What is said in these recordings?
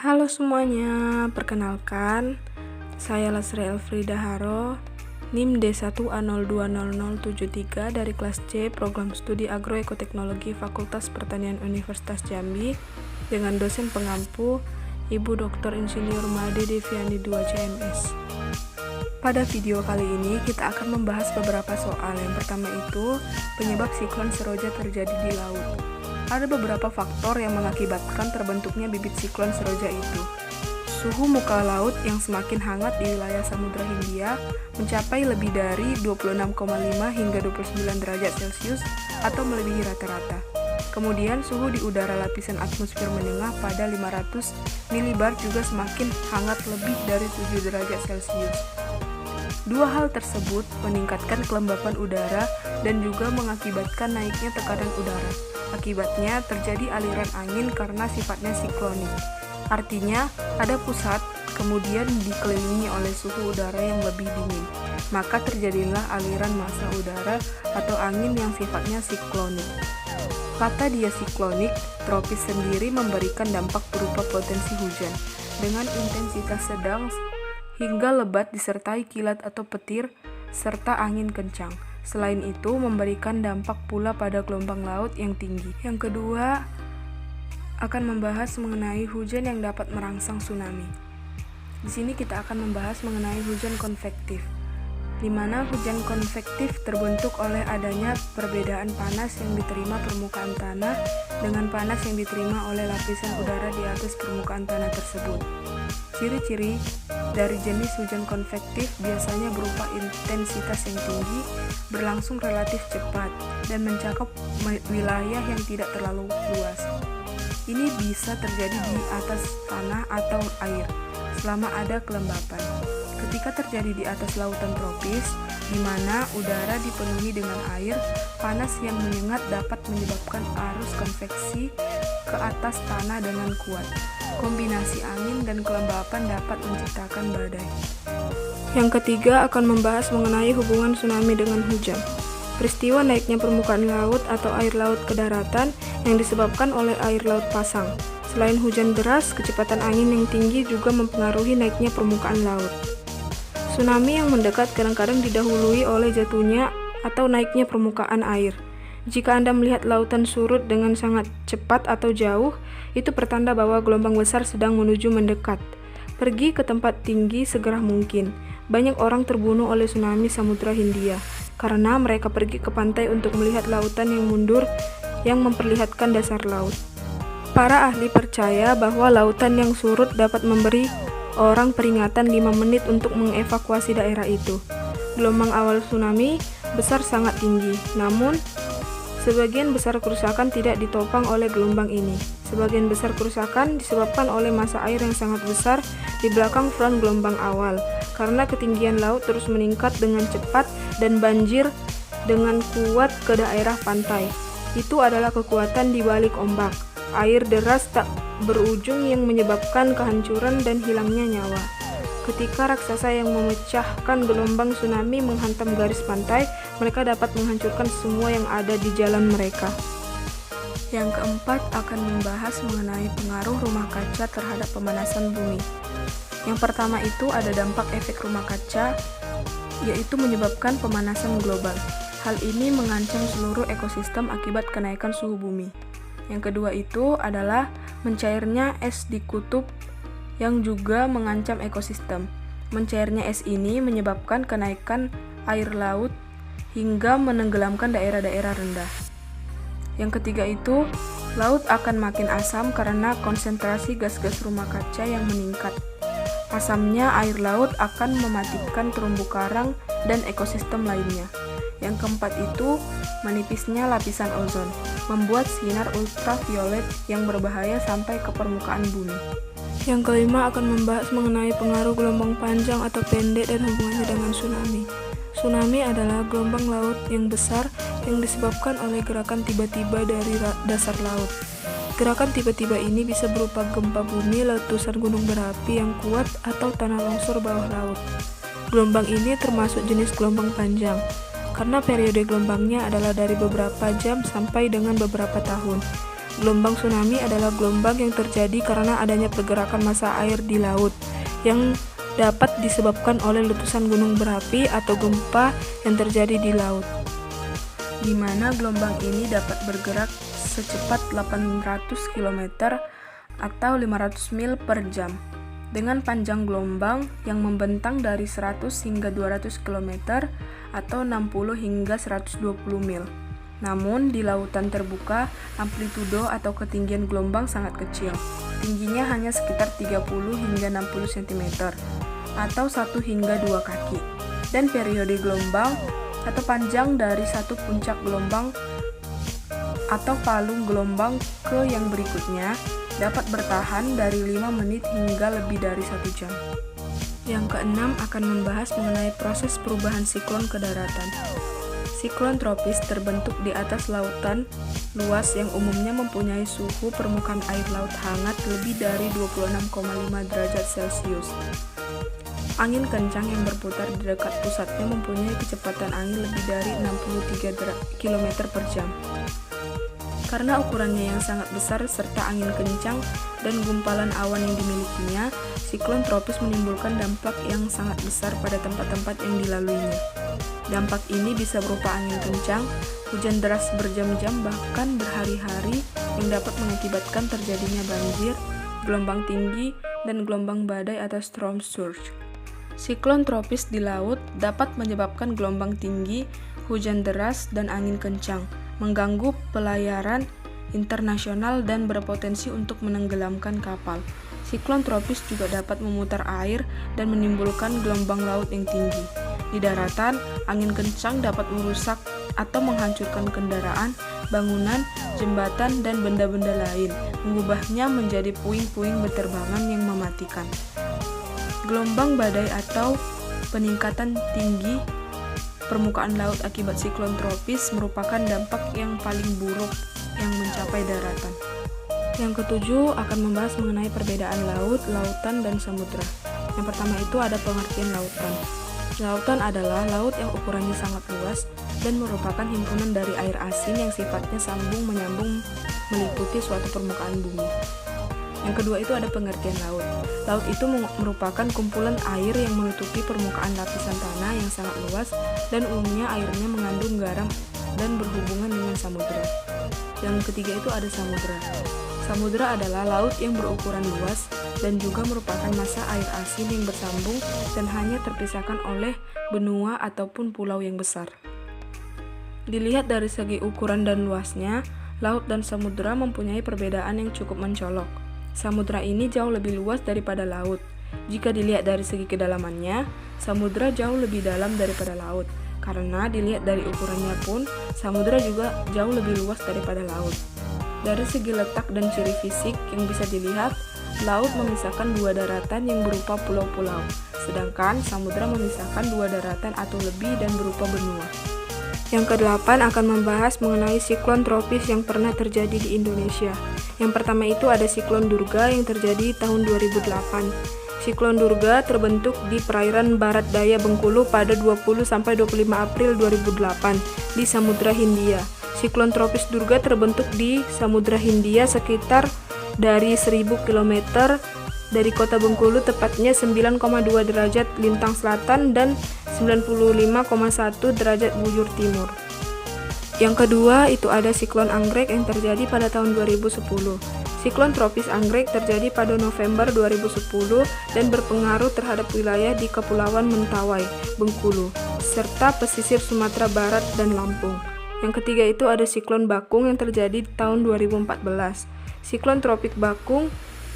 Halo semuanya, perkenalkan, saya Lasri Elfrida Haro, NIM D1A020073 dari kelas C Program Studi Agroekoteknologi Fakultas Pertanian Universitas Jambi dengan dosen pengampu Ibu Dr. Insinyur Made Deviani 2 CMS. Pada video kali ini kita akan membahas beberapa soal. Yang pertama itu, penyebab siklon seroja terjadi di laut. Ada beberapa faktor yang mengakibatkan terbentuknya bibit siklon seroja itu. Suhu muka laut yang semakin hangat di wilayah Samudra Hindia mencapai lebih dari 26,5 hingga 29 derajat Celcius atau melebihi rata-rata. Kemudian suhu di udara lapisan atmosfer menengah pada 500 milibar juga semakin hangat lebih dari 7 derajat Celcius. Dua hal tersebut meningkatkan kelembapan udara dan juga mengakibatkan naiknya tekanan udara. Akibatnya terjadi aliran angin karena sifatnya siklonik. Artinya ada pusat kemudian dikelilingi oleh suhu udara yang lebih dingin. Maka terjadilah aliran massa udara atau angin yang sifatnya siklonik. Kata dia siklonik, tropis sendiri memberikan dampak berupa potensi hujan dengan intensitas sedang hingga lebat disertai kilat atau petir serta angin kencang. Selain itu, memberikan dampak pula pada gelombang laut yang tinggi. Yang kedua, akan membahas mengenai hujan yang dapat merangsang tsunami. Di sini kita akan membahas mengenai hujan konvektif, di mana hujan konvektif terbentuk oleh adanya perbedaan panas yang diterima permukaan tanah dengan panas yang diterima oleh lapisan udara di atas permukaan tanah tersebut. Ciri-ciri dari jenis hujan konvektif biasanya berupa intensitas yang tinggi, berlangsung relatif cepat, dan mencakup wilayah yang tidak terlalu luas. Ini bisa terjadi di atas tanah atau air, selama ada kelembapan. Ketika terjadi di atas lautan tropis, di mana udara dipenuhi dengan air, panas yang menyengat dapat menyebabkan arus konveksi ke atas tanah dengan kuat. Kombinasi angin dan kelembapan dapat menciptakan badai. Yang ketiga akan membahas mengenai hubungan tsunami dengan hujan. Peristiwa naiknya permukaan laut atau air laut ke daratan yang disebabkan oleh air laut pasang. Selain hujan deras, kecepatan angin yang tinggi juga mempengaruhi naiknya permukaan laut. Tsunami yang mendekat kadang-kadang didahului oleh jatuhnya atau naiknya permukaan air. Jika Anda melihat lautan surut dengan sangat cepat atau jauh, itu pertanda bahwa gelombang besar sedang menuju mendekat. Pergi ke tempat tinggi segera mungkin. Banyak orang terbunuh oleh tsunami Samudra Hindia karena mereka pergi ke pantai untuk melihat lautan yang mundur yang memperlihatkan dasar laut. Para ahli percaya bahwa lautan yang surut dapat memberi orang peringatan 5 menit untuk mengevakuasi daerah itu. Gelombang awal tsunami besar sangat tinggi, namun sebagian besar kerusakan tidak ditopang oleh gelombang ini. Sebagian besar kerusakan disebabkan oleh massa air yang sangat besar di belakang front gelombang awal, karena ketinggian laut terus meningkat dengan cepat dan banjir dengan kuat ke daerah pantai. Itu adalah kekuatan di balik ombak. Air deras tak berujung yang menyebabkan kehancuran dan hilangnya nyawa. Ketika raksasa yang memecahkan gelombang tsunami menghantam garis pantai, mereka dapat menghancurkan semua yang ada di jalan mereka. Yang keempat akan membahas mengenai pengaruh rumah kaca terhadap pemanasan bumi. Yang pertama itu ada dampak efek rumah kaca, yaitu menyebabkan pemanasan global. Hal ini mengancam seluruh ekosistem akibat kenaikan suhu bumi. Yang kedua itu adalah mencairnya es di kutub yang juga mengancam ekosistem. Mencairnya es ini menyebabkan kenaikan air laut hingga menenggelamkan daerah-daerah rendah. Yang ketiga itu, laut akan makin asam karena konsentrasi gas-gas rumah kaca yang meningkat. Asamnya air laut akan mematikan terumbu karang dan ekosistem lainnya. Yang keempat itu, menipisnya lapisan ozon, membuat sinar ultraviolet yang berbahaya sampai ke permukaan bumi. Yang kelima akan membahas mengenai pengaruh gelombang panjang atau pendek dan hubungannya dengan tsunami. Tsunami adalah gelombang laut yang besar yang disebabkan oleh gerakan tiba-tiba dari dasar laut. Gerakan tiba-tiba ini bisa berupa gempa bumi, letusan gunung berapi yang kuat, atau tanah longsor bawah laut. Gelombang ini termasuk jenis gelombang panjang, karena periode gelombangnya adalah dari beberapa jam sampai dengan beberapa tahun. Gelombang tsunami adalah gelombang yang terjadi karena adanya pergerakan massa air di laut yang dapat disebabkan oleh letusan gunung berapi atau gempa yang terjadi di laut, di mana gelombang ini dapat bergerak secepat 800 km atau 500 mil per jam, dengan panjang gelombang yang membentang dari 100 hingga 200 km atau 60 hingga 120 mil. Namun, di lautan terbuka, amplitudo atau ketinggian gelombang sangat kecil. Tingginya hanya sekitar 30 hingga 60 cm atau 1 hingga 2 kaki. Dan periode gelombang atau panjang dari satu puncak gelombang atau palung gelombang ke yang berikutnya dapat bertahan dari 5 menit hingga lebih dari 1 jam. Yang keenam akan membahas mengenai proses perubahan siklon ke daratan. Siklon tropis terbentuk di atas lautan luas yang umumnya mempunyai suhu permukaan air laut hangat lebih dari 26,5 derajat Celcius. Angin kencang yang berputar di dekat pusatnya mempunyai kecepatan angin lebih dari 63 km per jam. Karena ukurannya yang sangat besar serta angin kencang dan gumpalan awan yang dimilikinya, siklon tropis menimbulkan dampak yang sangat besar pada tempat-tempat yang dilaluinya. Dampak ini bisa berupa angin kencang, hujan deras berjam-jam bahkan berhari-hari yang dapat mengakibatkan terjadinya banjir, gelombang tinggi, dan gelombang badai atau storm surge. Siklon tropis di laut dapat menyebabkan gelombang tinggi, hujan deras, dan angin kencang, mengganggu pelayaran internasional dan berpotensi untuk menenggelamkan kapal. Siklon tropis juga dapat memutar air dan menimbulkan gelombang laut yang tinggi. Di daratan, angin kencang dapat merusak atau menghancurkan kendaraan, bangunan, jembatan, dan benda-benda lain, mengubahnya menjadi puing-puing berterbangan yang mematikan. Gelombang badai atau peningkatan tinggi permukaan laut akibat siklon tropis merupakan dampak yang paling buruk yang mencapai daratan. Yang ketujuh akan membahas mengenai perbedaan laut, lautan, dan samudra. Yang pertama itu ada pengertian lautan. Lautan adalah laut yang ukurannya sangat luas dan merupakan himpunan dari air asin yang sifatnya sambung-menyambung meliputi suatu permukaan bumi. Yang kedua itu ada pengertian laut. Laut itu merupakan kumpulan air yang menutupi permukaan lapisan tanah yang sangat luas dan umumnya airnya mengandung garam dan berhubungan dengan samudra. Yang ketiga itu ada samudra. Samudra adalah laut yang berukuran luas dan juga merupakan massa air asin yang bersambung dan hanya terpisahkan oleh benua ataupun pulau yang besar. Dilihat dari segi ukuran dan luasnya, laut dan samudra mempunyai perbedaan yang cukup mencolok. Samudra ini jauh lebih luas daripada laut. Jika dilihat dari segi kedalamannya, samudra jauh lebih dalam daripada laut. Karena dilihat dari ukurannya pun, samudra juga jauh lebih luas daripada laut. Dari segi letak dan ciri fisik yang bisa dilihat, laut memisahkan dua daratan yang berupa pulau-pulau, sedangkan samudra memisahkan dua daratan atau lebih dan berupa benua. Yang kedelapan akan membahas mengenai siklon tropis yang pernah terjadi di Indonesia. Yang pertama itu ada siklon Durga yang terjadi tahun 2008. Siklon Durga terbentuk di perairan barat daya Bengkulu pada 20-25 April 2008 di Samudra Hindia. Siklon tropis Durga terbentuk di Samudra Hindia sekitar dari 1000 km dari kota Bengkulu, tepatnya 9,2 derajat lintang selatan dan 95,1 derajat bujur timur. Yang kedua itu ada siklon Anggrek yang terjadi pada tahun 2010. Siklon tropis Anggrek terjadi pada November 2010 dan berpengaruh terhadap wilayah di Kepulauan Mentawai, Bengkulu, serta pesisir Sumatera Barat dan Lampung. Yang ketiga itu ada siklon Bakung yang terjadi di tahun 2014. Siklon tropik Bakung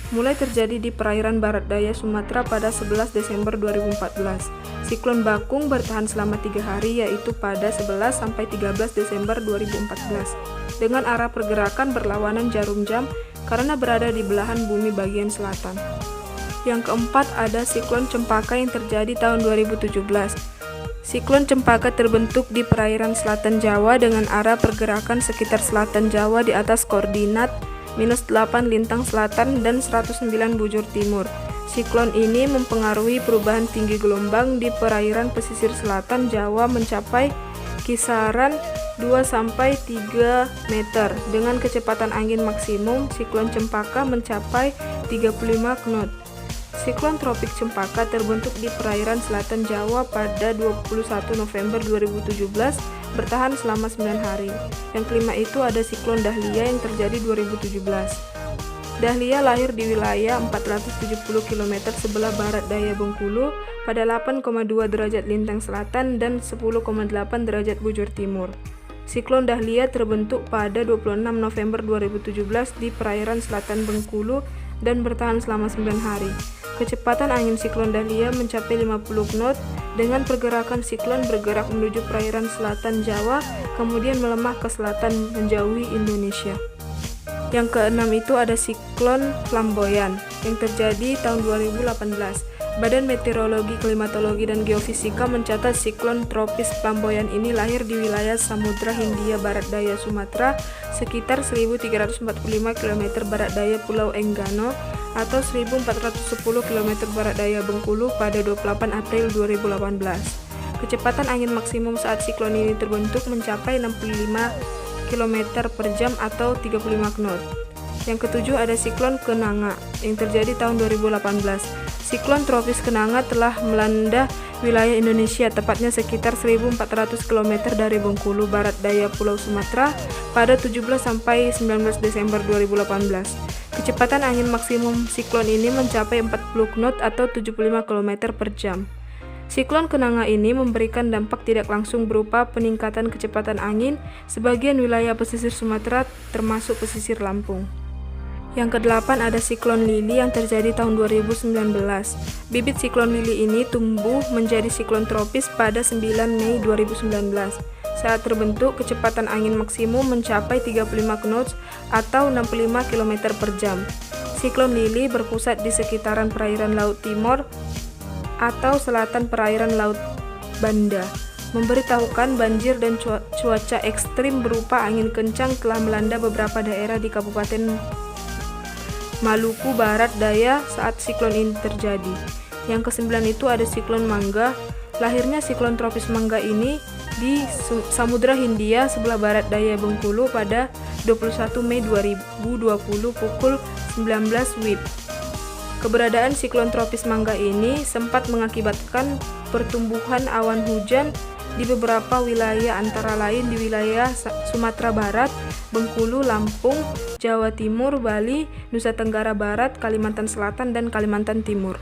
mulai terjadi di perairan barat daya Sumatera pada 11 Desember 2014. Siklon Bakung bertahan selama 3 hari yaitu pada 11-13 Desember 2014 dengan arah pergerakan berlawanan jarum jam karena berada di belahan bumi bagian selatan. Yang keempat ada siklon Cempaka yang terjadi tahun 2017. Siklon Cempaka terbentuk di perairan selatan Jawa dengan arah pergerakan sekitar selatan Jawa di atas koordinat -8 lintang selatan dan 109 bujur timur. Siklon ini mempengaruhi perubahan tinggi gelombang di perairan pesisir selatan Jawa mencapai kisaran 2-3 meter. Dengan kecepatan angin maksimum, siklon Cempaka mencapai 35 knot. Siklon tropis Cempaka terbentuk di perairan selatan Jawa pada 21 November 2017, bertahan selama 9 hari. Yang kelima itu ada siklon Dahlia yang terjadi 2017. Dahlia lahir di wilayah 470 km sebelah barat daya Bengkulu pada 8,2 derajat lintang selatan dan 10,8 derajat bujur timur. Siklon Dahlia terbentuk pada 26 November 2017 di perairan selatan Bengkulu dan bertahan selama 9 hari. Kecepatan angin siklon Dahlia mencapai 50 knot. Dengan pergerakan siklon bergerak menuju perairan selatan Jawa, kemudian melemah ke selatan menjauhi Indonesia. Yang keenam itu ada siklon Flamboyan yang terjadi tahun 2018. Badan Meteorologi, Klimatologi, dan Geofisika mencatat siklon tropis Flamboyan ini lahir di wilayah Samudra Hindia Barat Daya Sumatera sekitar 1345 km barat daya Pulau Enggano atau 1410 km barat daya Bengkulu pada 28 April 2018. Kecepatan angin maksimum saat siklon ini terbentuk mencapai 65 km per jam atau 35 knot. Yang ketujuh ada siklon Kenanga yang terjadi tahun 2018. Siklon tropis Kenanga telah melanda wilayah Indonesia, tepatnya sekitar 1400 km dari Bengkulu, barat daya Pulau Sumatera pada 17-19 Desember 2018. Kecepatan angin maksimum siklon ini mencapai 40 knot atau 75 km per jam. Siklon Kenanga ini memberikan dampak tidak langsung berupa peningkatan kecepatan angin sebagian wilayah pesisir Sumatera termasuk pesisir Lampung. Yang kedelapan ada siklon Lili yang terjadi tahun 2019. Bibit siklon Lili ini tumbuh menjadi siklon tropis pada 9 Mei 2019. Saat terbentuk, kecepatan angin maksimum mencapai 35 knots atau 65 km per jam. Siklon Lili berpusat di sekitaran perairan Laut Timor atau selatan perairan Laut Banda, memberitahukan banjir dan cuaca ekstrim berupa angin kencang telah melanda beberapa daerah di Kabupaten Maluku Barat Daya saat siklon ini terjadi. Yang kesembilan itu ada siklon Mangga. Lahirnya siklon tropis Mangga ini di Samudra Hindia sebelah barat daya Bengkulu pada 21 Mei 2020 pukul 19 WIB. Keberadaan siklon tropis Mangga ini sempat mengakibatkan pertumbuhan awan hujan di beberapa wilayah antara lain di wilayah Sumatera Barat, Bengkulu, Lampung, Jawa Timur, Bali, Nusa Tenggara Barat, Kalimantan Selatan, dan Kalimantan Timur.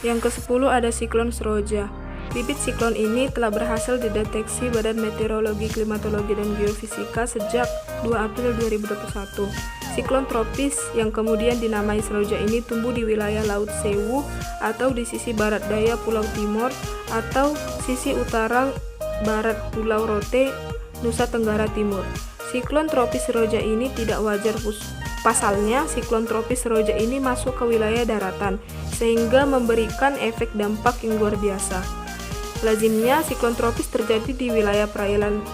Yang ke-10 ada siklon Seroja. Bibit siklon ini telah berhasil dideteksi Badan Meteorologi, Klimatologi, dan Geofisika sejak 2 April 2021. Siklon tropis yang kemudian dinamai Seroja ini tumbuh di wilayah Laut Sewu atau di sisi barat daya Pulau Timor atau sisi utara barat Pulau Rote, Nusa Tenggara Timur. Siklon tropis Seroja ini tidak wajar pasalnya siklon tropis Seroja ini masuk ke wilayah daratan sehingga memberikan efek dampak yang luar biasa. Lazimnya siklon tropis terjadi di wilayah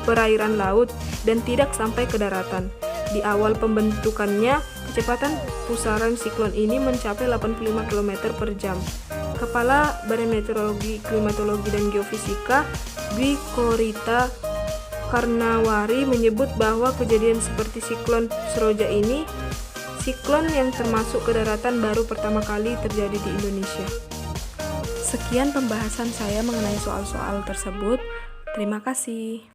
perairan laut dan tidak sampai ke daratan. Di awal pembentukannya, kecepatan pusaran siklon ini mencapai 85 km per jam. Kepala Badan Meteorologi, Klimatologi, dan Geofisika, Dwi Korita Karnawari menyebut bahwa kejadian seperti siklon Seroja ini, siklon yang termasuk ke daratan baru pertama kali terjadi di Indonesia. Sekian pembahasan saya mengenai soal-soal tersebut. Terima kasih.